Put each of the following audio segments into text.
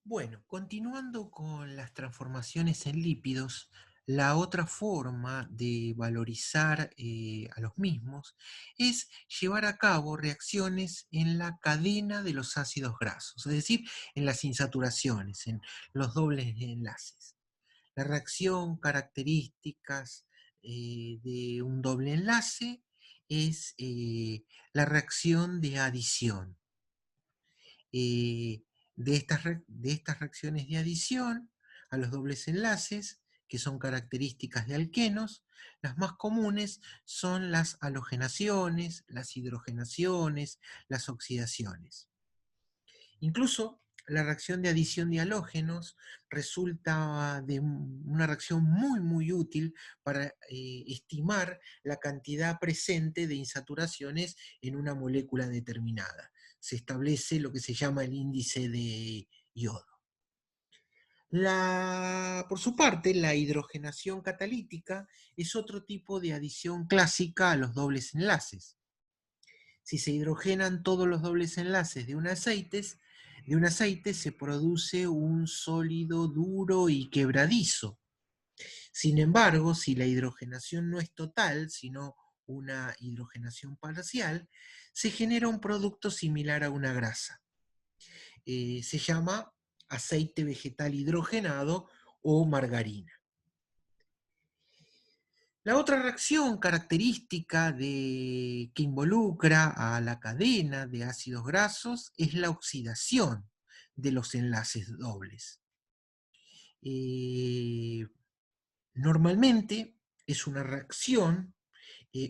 Bueno, continuando con las transformaciones en lípidos, la otra forma de valorizar a los mismos es llevar a cabo reacciones en la cadena de los ácidos grasos, es decir, en las insaturaciones, en los dobles enlaces. La reacción características de un doble enlace es la reacción de adición. eh, de estas reacciones de adición a los dobles enlaces, que son características de alquenos, las más comunes son las halogenaciones, las hidrogenaciones, las oxidaciones. Incluso la reacción de adición de halógenos resulta de una reacción muy útil para estimar la cantidad presente de insaturaciones en una molécula determinada. Se establece lo que se llama el índice de yodo. Por su parte, la hidrogenación catalítica es otro tipo de adición clásica a los dobles enlaces. Si se hidrogenan todos los dobles enlaces de un aceite se produce un sólido duro y quebradizo. Sin embargo, si la hidrogenación no es total, sino una hidrogenación parcial, se genera un producto similar a una grasa. Se llama aceite vegetal hidrogenado o margarina. La otra reacción característica que involucra a la cadena de ácidos grasos es la oxidación de los enlaces dobles. Eh, Normalmente es una reacción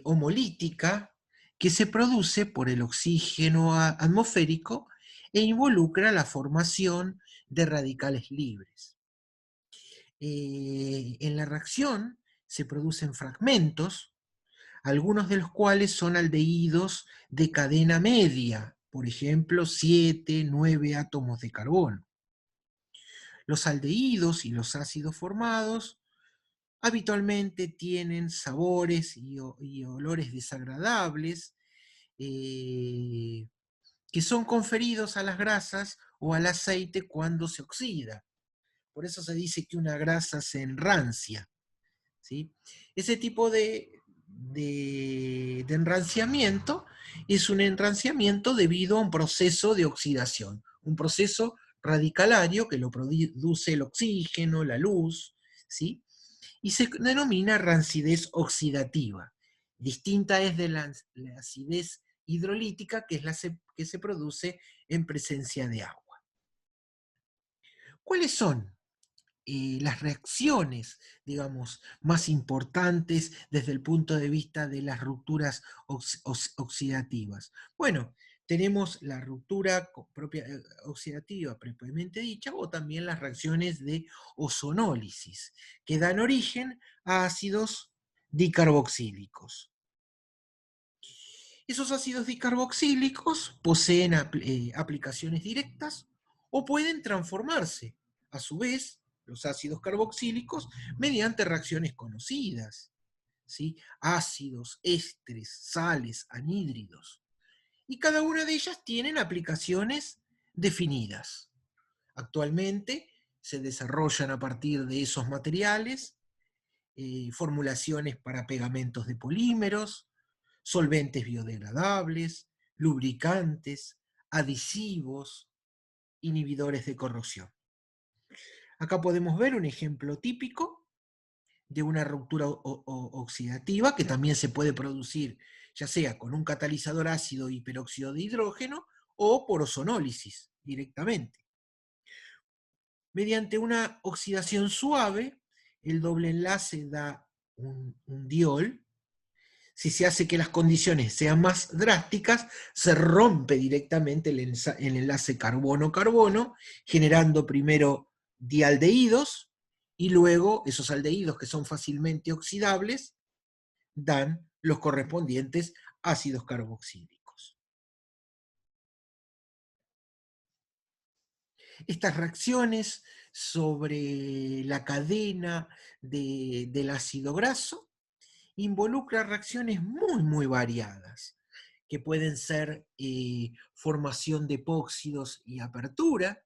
homolítica que se produce por el oxígeno atmosférico e involucra la formación de radicales libres. En la reacción se producen fragmentos, algunos de los cuales son aldehídos de cadena media, por ejemplo, 7, 9 átomos de carbono. Los aldehídos y los ácidos formados habitualmente tienen sabores y olores desagradables eh, que son conferidos a las grasas o al aceite cuando se oxida. Por eso se dice que una grasa se enrancia. ¿Sí? Ese tipo de enranciamiento es un enranciamiento debido a un proceso de oxidación, un proceso radicalario que lo produce el oxígeno, la luz, ¿sí? Y se denomina rancidez oxidativa. Distinta es de la acidez hidrolítica, que es que se produce en presencia de agua. ¿Cuáles son las reacciones, digamos, más importantes desde el punto de vista de las rupturas oxidativas? Bueno, tenemos la ruptura propia, oxidativa propiamente dicha, o también las reacciones de ozonólisis, que dan origen a ácidos dicarboxílicos. Esos ácidos dicarboxílicos poseen aplicaciones directas o pueden transformarse, a su vez, los ácidos carboxílicos, mediante reacciones conocidas, ¿sí? Ácidos, ésteres, sales, anhídridos. Y cada una de ellas tienen aplicaciones definidas. Actualmente se desarrollan a partir de esos materiales formulaciones para pegamentos de polímeros, solventes biodegradables, lubricantes, adhesivos, inhibidores de corrosión. Acá podemos ver un ejemplo típico de una ruptura oxidativa que también se puede producir ya sea con un catalizador ácido hiperóxido de hidrógeno o por ozonólisis directamente. Mediante una oxidación suave, el doble enlace da un diol. Si se hace que las condiciones sean más drásticas, se rompe directamente el enlace carbono-carbono, generando primero dialdehídos, y luego esos aldehídos que son fácilmente oxidables dan los correspondientes ácidos carboxílicos. Estas reacciones sobre la cadena del ácido graso involucra reacciones muy variadas, que pueden ser formación de epóxidos y apertura,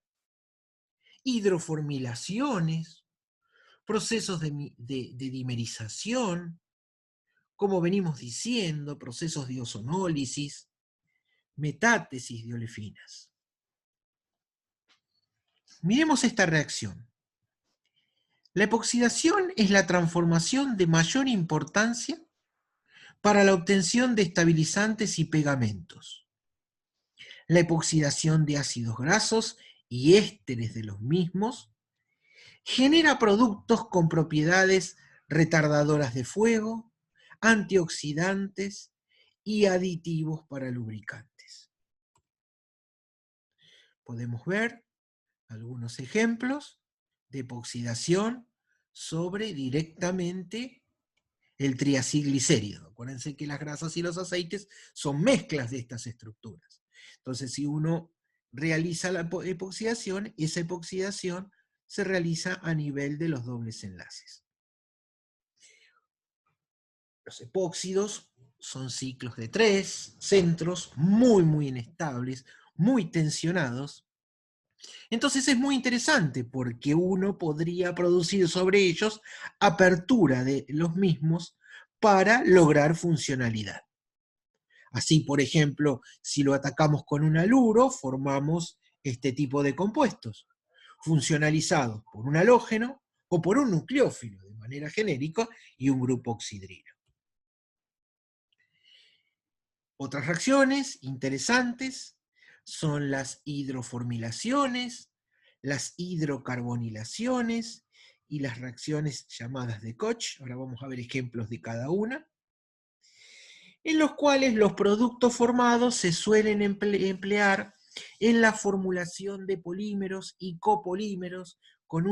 hidroformilaciones, procesos de dimerización, como venimos diciendo, procesos de ozonólisis, metátesis de olefinas. Miremos esta reacción. La epoxidación es la transformación de mayor importancia para la obtención de estabilizantes y pegamentos. La epoxidación de ácidos grasos y ésteres de los mismos genera productos con propiedades retardadoras de fuego, antioxidantes y aditivos para lubricantes. Podemos ver algunos ejemplos de epoxidación sobre directamente el triacilglicérido. Acuérdense que las grasas y los aceites son mezclas de estas estructuras. Entonces, si uno realiza la epoxidación, esa epoxidación se realiza a nivel de los dobles enlaces. Los epóxidos son ciclos de 3 centros muy inestables, muy tensionados. Entonces es muy interesante porque uno podría producir sobre ellos apertura de los mismos para lograr funcionalidad. Así, por ejemplo, si lo atacamos con un haluro, formamos este tipo de compuestos, funcionalizados por un halógeno o por un nucleófilo de manera genérica y un grupo oxidrilo. Otras reacciones interesantes son las hidroformilaciones, las hidrocarbonilaciones y las reacciones llamadas de Koch. Ahora vamos a ver ejemplos de cada una, en los cuales los productos formados se suelen emplear en la formulación de polímeros y copolímeros con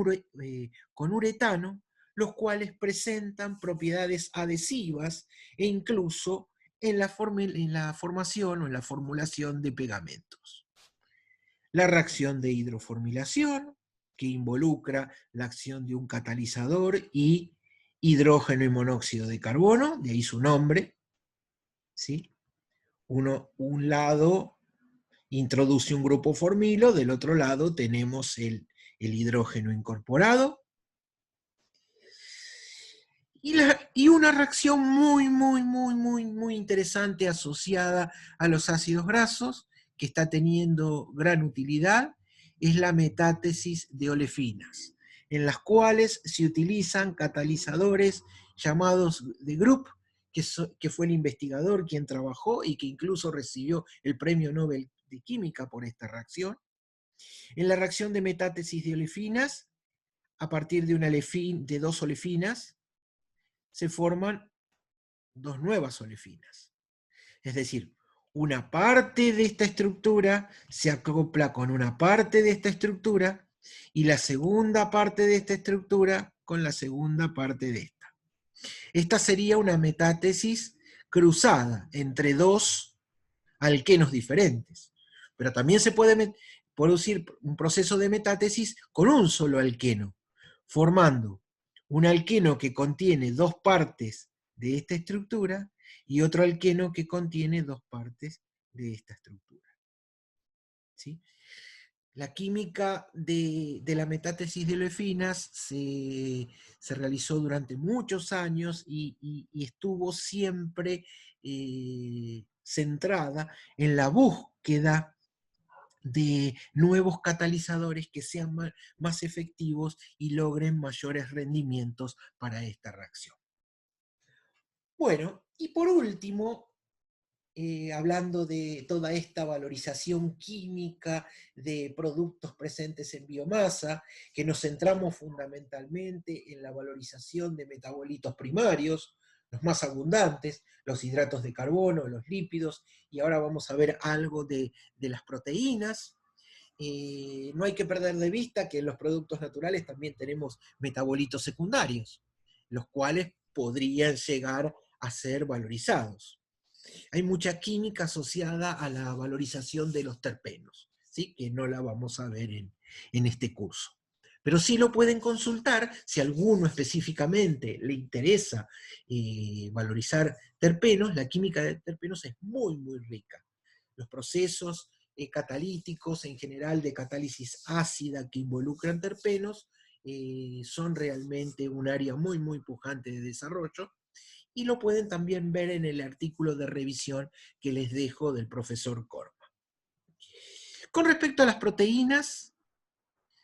uretano, los cuales presentan propiedades adhesivas e incluso en la formación o en la formulación de pegamentos. La reacción de hidroformilación, que involucra la acción de un catalizador y hidrógeno y monóxido de carbono, de ahí su nombre, ¿sí? Un lado introduce un grupo formilo, del otro lado tenemos el hidrógeno incorporado. Y una reacción muy interesante asociada a los ácidos grasos, que está teniendo gran utilidad, es la metátesis de olefinas, en las cuales se utilizan catalizadores llamados de Group, que fue el investigador quien trabajó y que incluso recibió el Premio Nobel de Química por esta reacción. En la reacción de metátesis de olefinas, a partir de dos olefinas, se forman dos nuevas olefinas. Es decir, una parte de esta estructura se acopla con una parte de esta estructura y la segunda parte de esta estructura con la segunda parte de esta. Esta sería una metátesis cruzada entre dos alquenos diferentes. Pero también se puede producir un proceso de metátesis con un solo alqueno, formando un alqueno que contiene dos partes de esta estructura y otro alqueno que contiene dos partes de esta estructura. ¿Sí? La química de la metátesis de olefinas se realizó durante muchos años y estuvo siempre centrada en la búsqueda de nuevos catalizadores que sean más efectivos y logren mayores rendimientos para esta reacción. Bueno, y por último, hablando de toda esta valorización química de productos presentes en biomasa, que nos centramos fundamentalmente en la valorización de metabolitos primarios, los más abundantes, los hidratos de carbono, los lípidos, y ahora vamos a ver algo de las proteínas. No hay que perder de vista que en los productos naturales también tenemos metabolitos secundarios, los cuales podrían llegar a ser valorizados. Hay mucha química asociada a la valorización de los terpenos, ¿sí? Que no la vamos a ver en este curso. Pero sí lo pueden consultar si a alguno específicamente le interesa valorizar terpenos. La química de terpenos es muy rica. Los procesos catalíticos, en general de catálisis ácida que involucran terpenos, son realmente un área muy, muy pujante de desarrollo, y lo pueden también ver en el artículo de revisión que les dejo del profesor Corma. Con respecto a las proteínas,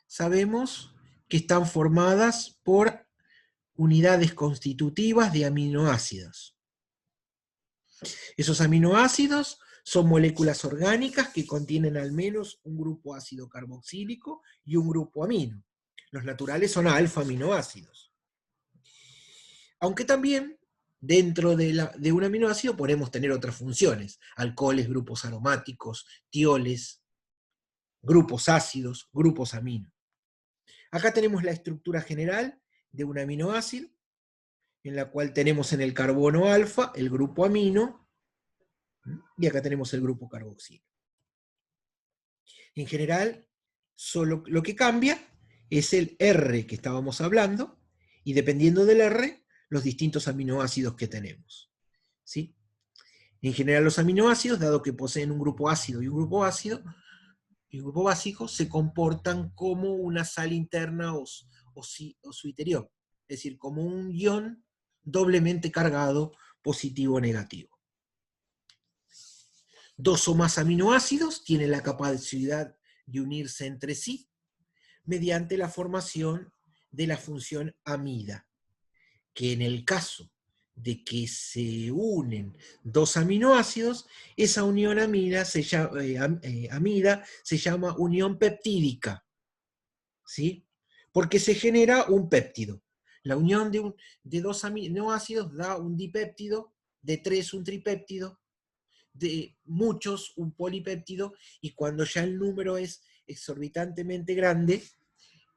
sabemos que están formadas por unidades constitutivas de aminoácidos. Esos aminoácidos son moléculas orgánicas que contienen al menos un grupo ácido carboxílico y un grupo amino. Los naturales son alfa-aminoácidos. Aunque también dentro de un aminoácido podemos tener otras funciones: alcoholes, grupos aromáticos, tioles, grupos ácidos, grupos amino. Acá tenemos la estructura general de un aminoácido, en la cual tenemos en el carbono alfa el grupo amino, y acá tenemos el grupo carboxilo. En general, solo lo que cambia es el R que estábamos hablando, y dependiendo del R, los distintos aminoácidos que tenemos. ¿Sí? En general, los aminoácidos, dado que poseen un grupo ácido y un grupo básico, se comportan como una sal interna o su interior, es decir, como un ion doblemente cargado, positivo o negativo. Dos o más aminoácidos tienen la capacidad de unirse entre sí mediante la formación de la función amida, que en el caso de que se unen dos aminoácidos, esa unión amida se llama unión peptídica, ¿sí? Porque se genera un péptido. La unión de dos aminoácidos da un dipéptido, de tres un tripéptido, de muchos un polipéptido, y cuando ya el número es exorbitantemente grande,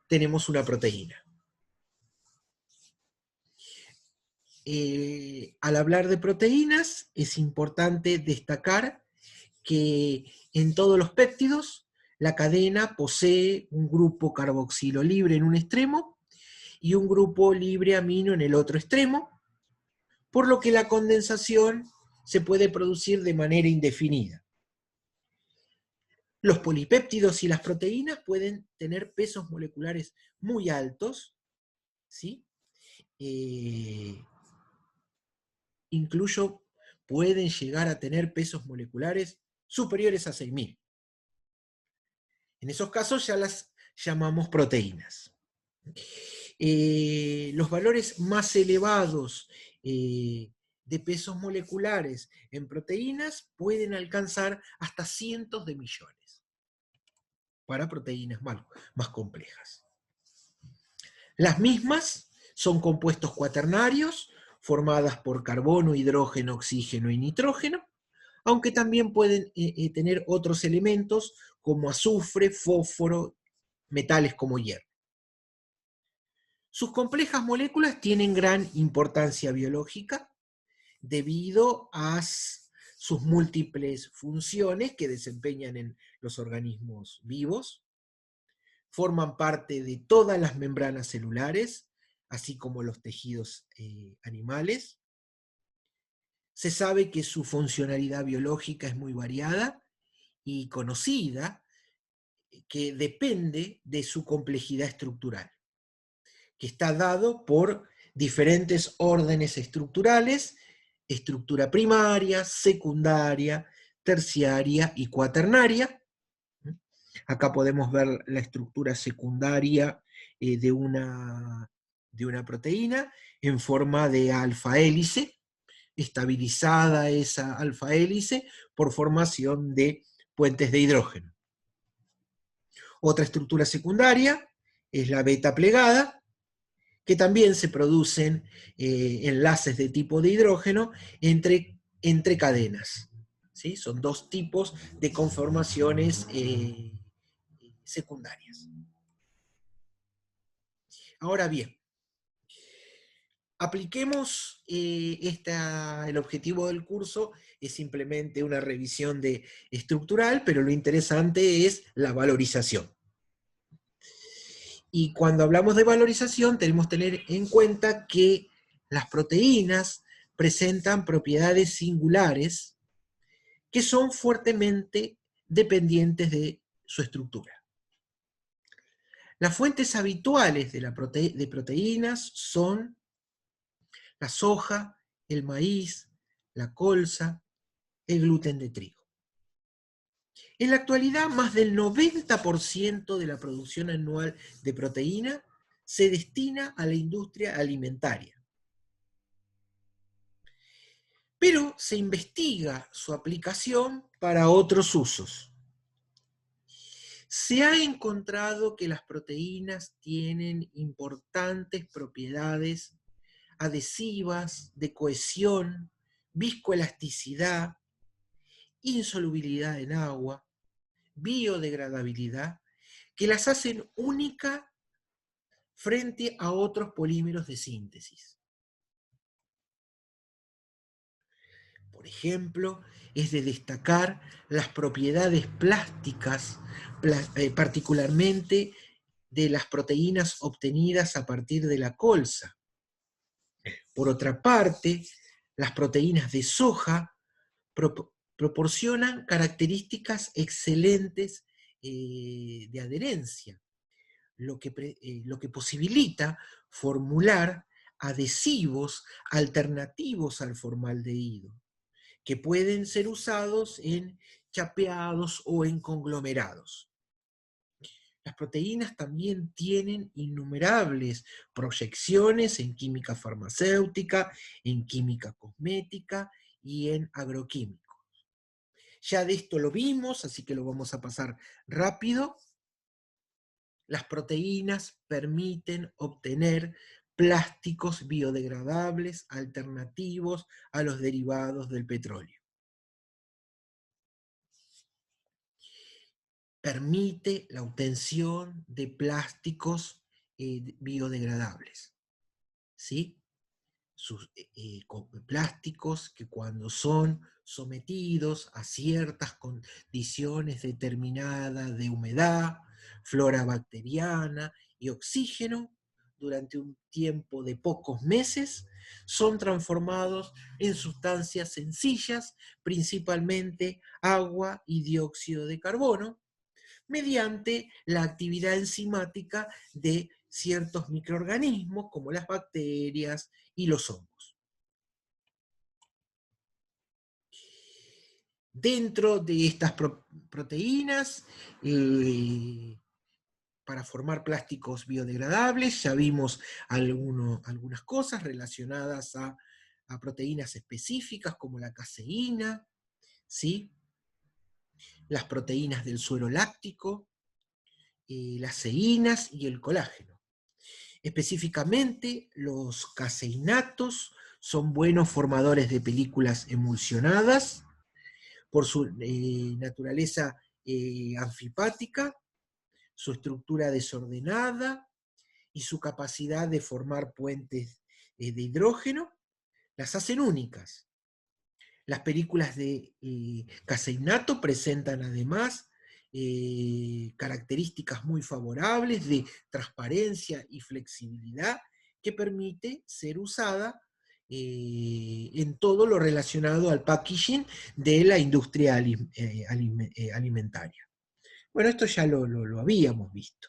tenemos una proteína. Al hablar de proteínas, es importante destacar que en todos los péptidos la cadena posee un grupo carboxilo libre en un extremo y un grupo libre amino en el otro extremo, por lo que la condensación se puede producir de manera indefinida. Los polipéptidos y las proteínas pueden tener pesos moleculares muy altos, ¿sí? Incluso pueden llegar a tener pesos moleculares superiores a 6.000. En esos casos ya las llamamos proteínas. Los valores más elevados de pesos moleculares en proteínas pueden alcanzar hasta cientos de millones para proteínas más complejas. Las mismas son compuestos cuaternarios formadas por carbono, hidrógeno, oxígeno y nitrógeno, aunque también pueden tener otros elementos como azufre, fósforo, metales como hierro. Sus complejas moléculas tienen gran importancia biológica debido a sus múltiples funciones que desempeñan en los organismos vivos. Forman parte de todas las membranas celulares, así como los tejidos animales. Se sabe que su funcionalidad biológica es muy variada y conocida, que depende de su complejidad estructural, que está dado por diferentes órdenes estructurales: estructura primaria, secundaria, terciaria y cuaternaria. Acá podemos ver la estructura secundaria de una proteína en forma de alfa hélice, estabilizada esa alfa hélice por formación de puentes de hidrógeno. Otra estructura secundaria es la beta plegada, que también se producen enlaces de tipo de hidrógeno entre cadenas. ¿Sí? Son dos tipos de conformaciones secundarias. Ahora bien, apliquemos el objetivo del curso es simplemente una revisión estructural, pero lo interesante es la valorización. Y cuando hablamos de valorización tenemos que tener en cuenta que las proteínas presentan propiedades singulares que son fuertemente dependientes de su estructura. Las fuentes habituales de proteínas son la soja, el maíz, la colza, el gluten de trigo. En la actualidad, más del 90% de la producción anual de proteína se destina a la industria alimentaria. Pero se investiga su aplicación para otros usos. Se ha encontrado que las proteínas tienen importantes propiedades adhesivas, de cohesión, viscoelasticidad, insolubilidad en agua, biodegradabilidad, que las hacen únicas frente a otros polímeros de síntesis. Por ejemplo, es de destacar las propiedades plásticas, particularmente de las proteínas obtenidas a partir de la colza. Por otra parte, las proteínas de soja proporcionan características excelentes de adherencia, lo que posibilita formular adhesivos alternativos al formaldehído, que pueden ser usados en chapeados o en conglomerados. Las proteínas también tienen innumerables proyecciones en química farmacéutica, en química cosmética y en agroquímica. Ya de esto lo vimos, así que lo vamos a pasar rápido. Las proteínas permiten obtener plásticos biodegradables alternativos a los derivados del petróleo. Permite la obtención de plásticos biodegradables, ¿sí? Plásticos que cuando son sometidos a ciertas condiciones determinadas de humedad, flora bacteriana y oxígeno, durante un tiempo de pocos meses, son transformados en sustancias sencillas, principalmente agua y dióxido de carbono, mediante la actividad enzimática de ciertos microorganismos como las bacterias y los hongos. Dentro de estas proteínas, para formar plásticos biodegradables, ya vimos algunas cosas relacionadas a proteínas específicas como la caseína, ¿sí? Las proteínas del suero láctico, las ceínas y el colágeno. Específicamente, los caseinatos son buenos formadores de películas emulsionadas por su naturaleza anfipática, su estructura desordenada y su capacidad de formar puentes de hidrógeno, las hacen únicas. Las películas de caseinato presentan además características muy favorables de transparencia y flexibilidad que permite ser usada en todo lo relacionado al packaging de la industria alimentaria. Bueno, esto ya lo habíamos visto.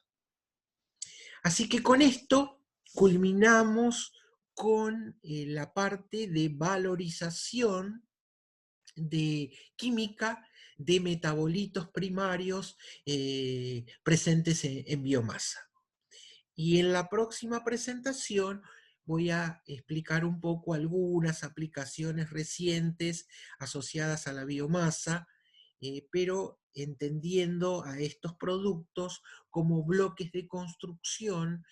Así que con esto culminamos con la parte de valorización de química de metabolitos primarios presentes en biomasa. Y en la próxima presentación voy a explicar un poco algunas aplicaciones recientes asociadas a la biomasa, pero entendiendo a estos productos como bloques de construcción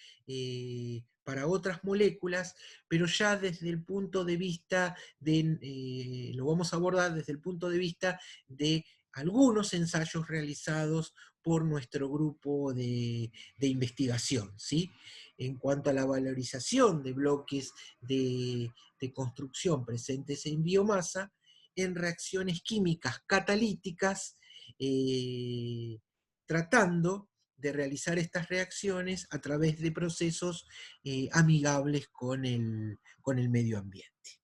para otras moléculas, pero ya desde el punto de vista lo vamos a abordar desde el punto de vista de algunos ensayos realizados por nuestro grupo de investigación, ¿sí? En cuanto a la valorización de bloques de construcción presentes en biomasa, en reacciones químicas catalíticas, tratando de realizar estas reacciones a través de procesos amigables con el medio ambiente.